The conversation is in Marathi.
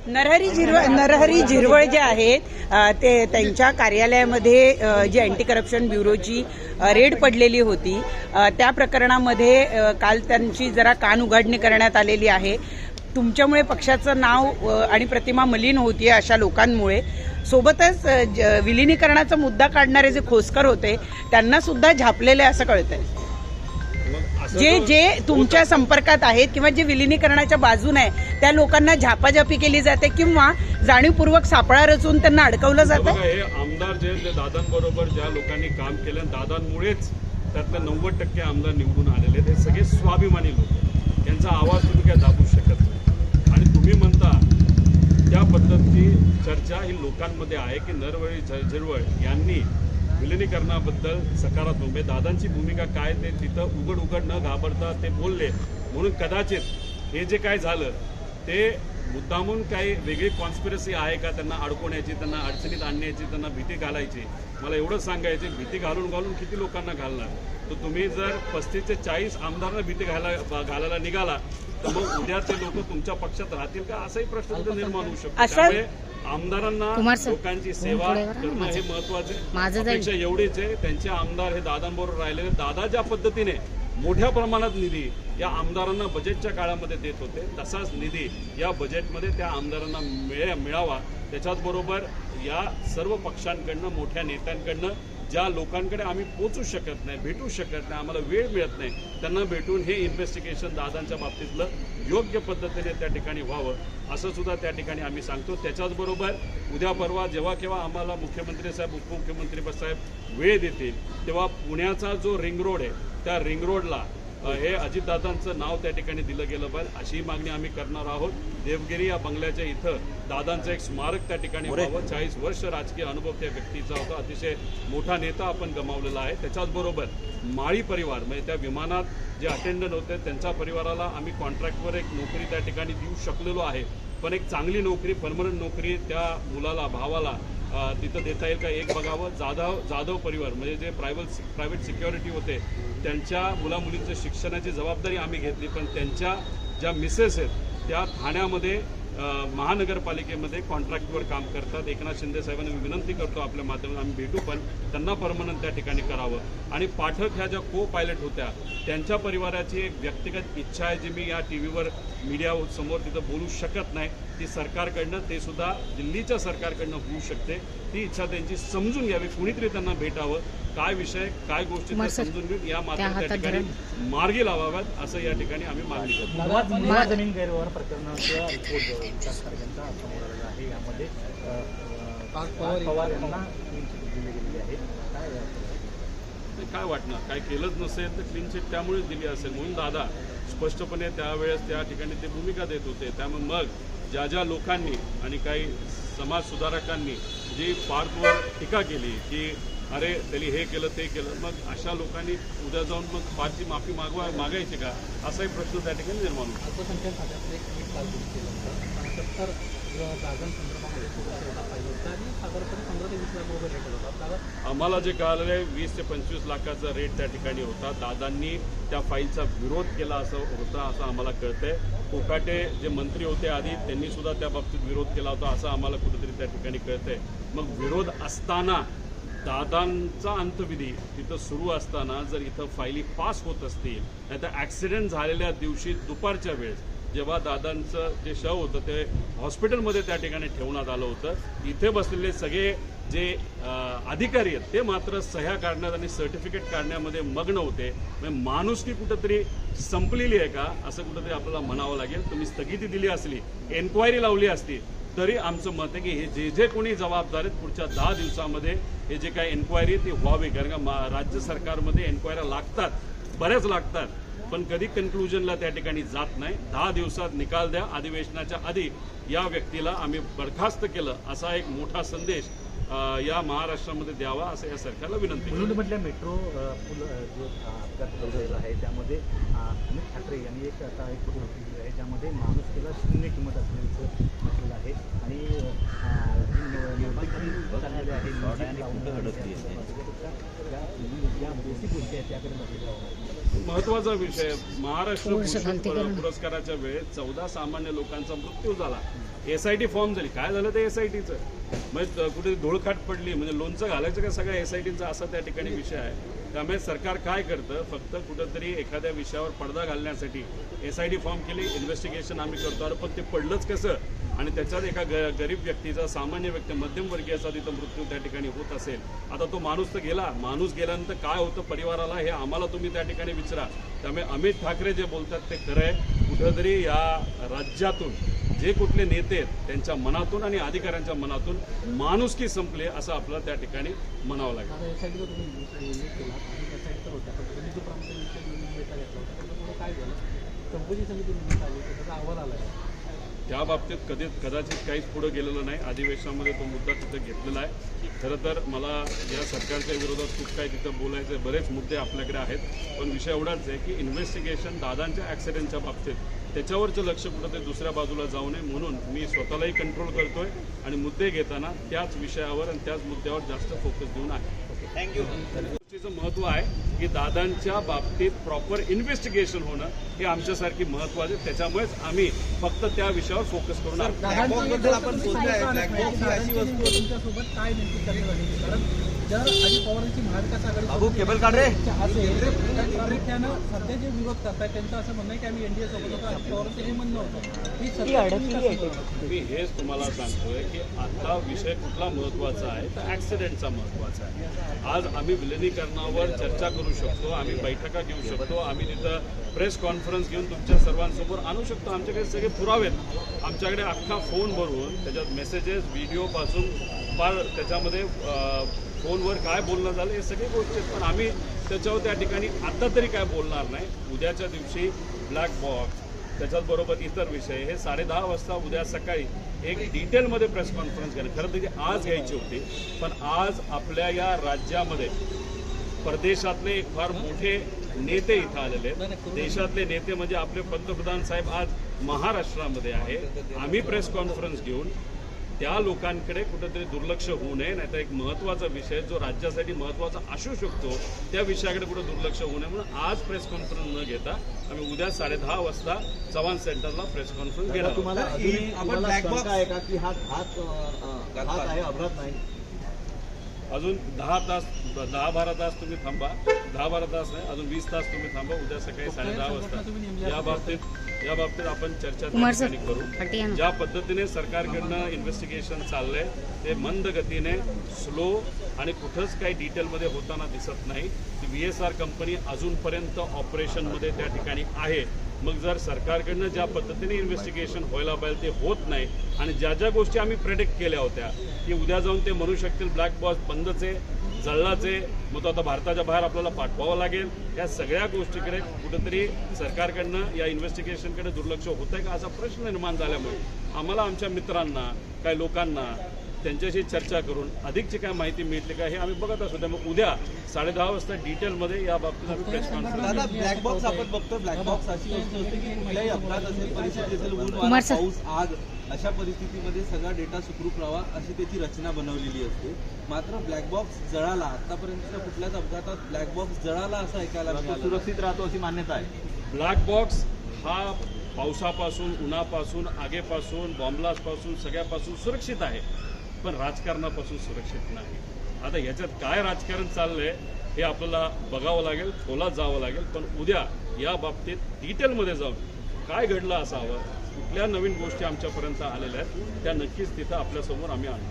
नरहरी झिरवळ जे आहेत ते त्यांच्या कार्यालयामध्ये जी अँटी करप्शन ब्युरोची रेड पडलेली होती त्या प्रकरणामध्ये काल त्यांची जरा कान उघडणी करण्यात आलेली आहे। तुमच्यामुळे पक्षाचं नाव आणि प्रतिमा मलिन होतीये अशा लोकांमुळे, सोबतच विलिनीकरणाचा मुद्दा काढणारे जे खोसकर होते त्यांना सुद्धा झापलेले असं कळतंय। जे तुमच्या संपर्कात आहेत किंवा जे विलिनीकरणाच्या बाजूने आहे त्या लोकांना झापाझापी केली जाते किंवा जाणीवपूर्वक सापळा रचून त्यांना अडकवलं जातं। हे आमदार जे दादांबरोबर ज्या लोकांनी काम केलं दादांमुळेच त्यातले 90% आमदार निवडून आलेले हे सगळे स्वाभिमानी लोक, यांचा आवाज तुम्ही काय दाबू शकत नाही। आणि तुम्ही म्हणता त्या पद्धतीची चर्चा ही लोकांमध्ये आहे की नरहरी झिरवळ यांनी विलिनीकरणाबद्दल सकारात्मक दादांची भूमिका काय ते तिथं उघड न घाबरता ते बोलले, म्हणून कदाचित हे जे काय झालं ते मुद्दामून काही वेगळी कॉन्स्पिरसी आहे का त्यांना अडकवण्याची, त्यांना अडचणीत आणण्याची, त्यांना भीती घालायची। मला एवढं सांगायचे भीती घालून किती लोकांना घालणार, तर तुम्ही जर 35 ते 40 आमदारांना भीती घालायला निघाला तर मग उद्या ते लोक तुमच्या पक्षात राहतील का असाही प्रश्न निर्माण होऊ शकतो। त्यामुळे आमदारांना लोकांची सेवा करणं हे महत्वाचे, अपेक्षा एवढीच आहे। त्यांचे आमदार हे दादांबरोबर राहिलेले, दादा ज्या पद्धतीने मोठ्या प्रमाणात निधी या आमदारांना बजेटच्या काळामध्ये देत होते तसाच निधी या बजेटमध्ये त्या आमदारांना मिळावा। त्याच्याचबरोबर या सर्व पक्षांकडनं मोठ्या नेत्यांकडनं ज्या लोकांकडे आम्ही पोचू शकत नाही, भेटू शकत नाही, आम्हाला वेळ मिळत नाही, त्यांना भेटून हे इन्व्हेस्टिगेशन दादांच्या बाबतीतलं योग्य पद्धतीने त्या ठिकाणी व्हावं असं सुद्धा त्या ठिकाणी आम्ही सांगतो। त्याच्याचबरोबर उद्या परवा जेव्हा केव्हा आम्हाला मुख्यमंत्री साहेब उपमुख्यमंत्री साहेब वेळ देतील तेव्हा पुण्याचा जो रिंग रोड आहे त्या रिंग रोडला हे अजितदादांचं नाव त्या ठिकाणी दिलं गेलं पाहिजे अशी मागणी आम्ही करणार आहोत। देवगिरी या बंगल्याच्या इथं दादांचं एक स्मारक त्या ठिकाणी व्हावं। 40 वर्ष राजकीय अनुभव त्या व्यक्तीचा होता, अतिशय मोठा नेता आपण गमावलेला आहे। त्याच्याचबरोबर माळी परिवार म्हणजे त्या विमानात जे अटेंडंट होते त्यांच्या परिवाराला आम्ही कॉन्ट्रॅक्टवर एक नोकरी त्या ठिकाणी देऊ शकलेलो आहे, पण एक चांगली नोकरी परमनंट नोकरी त्या मुलाला भावाला तिथं देता येईल का एक बघावं। जाधव परिवार म्हणजे जे प्रायव्हेट सिक्युरिटी होते त्यांच्या मुलामुलींच्या शिक्षणाची जबाबदारी आम्ही घेतली, पण त्यांच्या ज्या मिसेस आहेत त्या ठाण्यामध्ये महानगरपालिकेमध्ये कॉन्ट्रॅक्टवर काम करतात। एकनाथ शिंदे साहेबांना मी विनंती करतो आपल्या माध्यमातून आम्ही भेटू, पण त्यांना परमनंट त्या ठिकाणी करावं। आणि पाठक ह्या ज्या को पायलट होत्या त्यांच्या परिवाराची एक व्यक्तिगत इच्छा आहे जी मी या टीव्हीवर मीडियासमोर तिथं बोलू शकत नाही, ती सरकारकडनं ते सुद्धा दिल्लीच्या सरकारकडनं होऊ शकते। ती इच्छा त्यांची समजून घ्यावी, कुणीतरी त्यांना भेटावं, काय विषय काय गोष्टी समजून घेऊन या मात्र त्या ठिकाणी मार्गी लावाव्यात असं या ठिकाणी आम्ही मागणी करतो। जमीन गैरव्यवहार प्रकरणाचा रिपोर्ट विकास कार्यांचा समोर आलेला आहे, यामध्ये पवार यांना क्लीन चिट दिली गेलेली आहे। काय वाटणार, काय केलंच नसेल तर क्लीन चिट त्यामुळेच दिली असेल म्हणून दादा स्पष्टपणे त्यावेळेस त्या ठिकाणी ते भूमिका देत होते। त्यामुळे मग ज्या लोकांनी आणि काही समाज सुधारकांनी जी पार्थवर टीका केली की अरे त्यांनी हे केलं ते केलं, मग अशा लोकांनी उद्या जाऊन मग पारची माफी मागायची का असाही प्रश्न त्या ठिकाणी निर्माण होतो। अल्पसंख्याक खात्यातले एक ट्विट काल केलं होतं, 70 जागांसंदर्भामध्ये आणि साधारणपणे 15 ते 20 लाख रुपये रेट होता। आम्हाला जे कळालं आहे 20 ते 25 लाखाचा रेट त्या ठिकाणी होता। दादांनी त्या फाईलचा विरोध केला असं आम्हाला कळतंय। कोकाटे जे मंत्री होते आधी त्यांनी सुद्धा त्या बाबतीत विरोध केला होता असं आम्हाला कुठेतरी त्या ठिकाणी कळतंय। मग विरोध असताना दादांचा अंतविधी तिथं सुरू असताना जर इथं फायली पास होत असतील, नाही तर ॲक्सिडेंट झालेल्या दिवशी दुपारच्या वेळेस जेव्हा दादांचं जे शव होतं ते हॉस्पिटलमध्ये त्या ठिकाणी ठेवण्यात आलं होतं, इथे बसलेले सगळे जे अधिकारी आहेत ते मात्र सह्या काढण्यात आणि सर्टिफिकेट काढण्यामध्ये मग्न होते। म्हणजे माणुसकी कुठंतरी संपलेली आहे का असं कुठंतरी आपल्याला म्हणावं लागेल। तुम्ही स्थगिती दिली असली, एन्क्वायरी लावली असती तरी आमचं मत आहे की हे जे कोणी जबाबदार आहेत पुढच्या 10 दिवसामध्ये हे जे काही एन्क्वायरी ती व्हावी, कारण का राज्य सरकारमध्ये एन्क्वायऱ्या लागतात, बऱ्याच लागतात, पण कधी कन्क्लुजनला त्या ठिकाणी जात नाही। 10 दिवसात निकाल द्या, अधिवेशनाच्या आधी या व्यक्तीला आम्ही बरखास्त केलं असा एक मोठा संदेश या महाराष्ट्रामध्ये द्यावा असं या सरकारला विनंती। मुलुंडमधल्या मेट्रो पूल जो अपघात घडलेला आहे त्यामध्ये अमित ठाकरे यांनी एक फोटो दिली आहे ज्यामध्ये माणुसकीला शून्य किंमत असल्याचं म्हटलेलं आहे आणि महत्वाचा विषय महाराष्ट्र पुरस्काराच्या वेळेस 14 सामान्य लोकांचा मृत्यू झाला SIT फॉर्म झाली, काय झालं ते SITचं? म्हणजे कुठे धुळखाट पडली, म्हणजे लोणचं घालायचं का सगळ्या SITचा असा त्या ठिकाणी विषय आहे. त्यामुळे सरकार काय करतं, फक्त कुठंतरी एखाद्या विषयावर पडदा घालण्यासाठी SIT फॉर्म केली, इन्व्हेस्टिगेशन आम्ही करतो. अरे पण ते पडलंच कसं? आणि त्याच्यात एका गरीब व्यक्तीचा, सामान्य व्यक्ती, मध्यमवर्गीयाचा तिथं मृत्यू त्या ठिकाणी होत असेल. आता तो माणूस तर गेला, माणूस गेल्यानंतर काय होतं परिवाराला हे आम्हाला तुम्ही त्या ठिकाणी विचारा. त्यामुळे अमित ठाकरे जे बोलतात ते खरं आहे. कुठंतरी या राज्यातून जे कुठले नेते आहेत त्यांच्या मनातून आणि अधिकाऱ्यांच्या मनातून माणुसकी संपली असं आपल्याला त्या ठिकाणी म्हणावं लागेल. त्या बाबतीत कदाचित काहीच पुढे गेलेलं नाही. अधिवेशनामध्ये तो मुद्दा तिथं घेतलेला आहे. खरं तर मला या सरकारच्या विरोधात खूप काही तिथं बोलायचे बरेच मुद्दे आपल्याकडे आहेत. पण विषय एवढाच आहे की इन्व्हेस्टिगेशन दादांच्या ॲक्सिडेंटच्या बाबतीत त्याच्यावरचं लक्ष कुठं ते दुसऱ्या बाजूला जाऊ नये म्हणून मी स्वतःलाही कंट्रोल करतोय आणि मुद्दे घेताना त्याच विषयावर आणि त्याच मुद्द्यावर जास्त फोकस देऊन आहे. थँक्यू. गोष्टीचं महत्त्व आहे की दादांच्या बाबतीत प्रॉपर इन्व्हेस्टिगेशन होणं हे आमच्यासारखी महत्त्वाचं आहे. त्याच्यामुळेच आम्ही फक्त त्या विषयावर फोकस करून आहोत. आपण तुमच्यासोबत काय नेमकी चर्चा झाली? कारण जर अजित पवारांची महाविकास आघाडी प्रामुख्यानं सध्या जे विरोध करतायत त्यांचं असं म्हणणं आहे की आम्ही NDA सोबत होतो. अजित पवारांचं हे म्हणणं होतं. ही सत्य मी हेच तुम्हाला सांगतोय की आता विषय कुठला महत्त्वाचा आहे तर ॲक्सिडेंटचा महत्त्वाचा आहे. आज आम्ही विलिनीकरणावर चर्चा करू शकतो, आम्ही बैठका घेऊ शकतो, आम्ही तिथं प्रेस कॉन्फरन्स घेऊन तुमच्या सर्वांसमोर आणू शकतो. आमच्याकडे सगळे पुरावे आहेत. आमच्याकडे अख्खा फोन भरून त्याच्यात मेसेजेस, व्हिडिओपासून फार त्याच्यामध्ये फोनवर काय बोलणं झालं हे सगळी गोष्टी आहेत. पण आम्ही त्याच्यावर त्या ठिकाणी आत्ता तरी काय बोलणार नाही. उद्याच्या दिवशी ब्लॅक बॉक्स त्याच्याचबरोबर इतर विषय हे 10:30 वाजता उद्या सकाळी एक डिटेलमध्ये प्रेस कॉन्फरन्स घेणं खरं तर आज घ्यायची होती. पण आज आपल्या या राज्यामध्ये परदेशातले एक फार मोठे नेते इथं आलेले आहेत. देशातले नेते म्हणजे आपले पंतप्रधान साहेब आज महाराष्ट्रामध्ये आहे. आम्ही प्रेस कॉन्फरन्स घेऊन त्या लोकांकडे कुठेतरी दुर्लक्ष होऊ नये. नाहीतर एक महत्त्वाचा विषय जो राज्यासाठी महत्त्वाचा असू शकतो त्या विषयाकडे कुठे दुर्लक्ष होऊ नये म्हणून आज प्रेस कॉन्फरन्स न घेता आम्ही उद्या 10:30 वाजता चव्हाण सेंटरला प्रेस कॉन्फरन्स घेणार. तुम्हाला आहे का की हा घात आहे, अपघात नाही? अजून 10-12 तास तुम्ही थांबा. 10-12 तास नाही, अजून 20 तास तुम्ही थांबा. उद्या सकाळी 10:30 वाजता या बाबतीत आपण चर्चा करू. ज्या पद्धतीने सरकारकडनं इन्व्हेस्टिगेशन चाललंय ते मंद गतीने, स्लो आणि कुठंच काही डिटेलमध्ये होताना दिसत नाही. VSR कंपनी अजूनपर्यंत ऑपरेशनमध्ये त्या ठिकाणी आहे. मग जर सरकारकडनं ज्या पद्धतीने इन्व्हेस्टिगेशन व्हायला पाहिजे ते होत नाही आणि ज्या ज्या गोष्टी आम्ही प्रेडिक्ट केल्या होत्या की उद्या जाऊन ते म्हणू शकतील ब्लॅक बॉक्स बंदच आहे, जळलाच आहे, मग तो आता भारताच्या बाहेर आपल्याला पाठवावं लागेल. या सगळ्या गोष्टीकडे कुठेतरी सरकारकडनं या इन्व्हेस्टिगेशनकडे दुर्लक्ष होत आहे का असा प्रश्न निर्माण झाल्यामुळे आम्हाला आमच्या मित्रांना, काही लोकांना त्यांच्याशी चर्चा करून अधिकची काय माहिती मिळते का हे आम्ही बघत असतो. त्यामुळे उद्या 10:30 वाजता डिटेलमध्ये या बाबतीत आम्ही प्रेस कॉन्फरन्स. ब्लॅक बॉक्स आपण बघतो. ब्लॅक बॉक्स अशी वस्तू असते की कुठल्याही अपघात असेल, परिस्थिती असेल, ऊन वारा, पाऊस, आग, अशा परिस्थितीमध्ये सगळा डेटा सुखरूप राहावा अशी त्याची रचना बनवलेली असते. मात्र ब्लॅक बॉक्स जळाला, आतापर्यंतच्या कुठल्याच अपघातात ब्लॅक बॉक्स जळाला असं ऐकायला मिळालं. सुरक्षित राहतो अशी मान्यता आहे. ब्लॅक बॉक्स हा पावसापासून, उन्हापासून, आगेपासून, बॉम्बलास्टपासून सगळ्यापासून सुरक्षित आहे, पण राजकारणापासून सुरक्षित नाही. आता ह्याच्यात काय राजकारण चाललंय हे आपल्याला बघावं लागेल, खोलात जावं लागेल. पण उद्या या बाबतीत डिटेलमध्ये जाऊन काय घडलं असावं, कुठल्या नवीन गोष्टी आमच्यापर्यंत आलेल्या आहेत त्या नक्कीच तिथं आपल्यासमोर आम्ही आणू.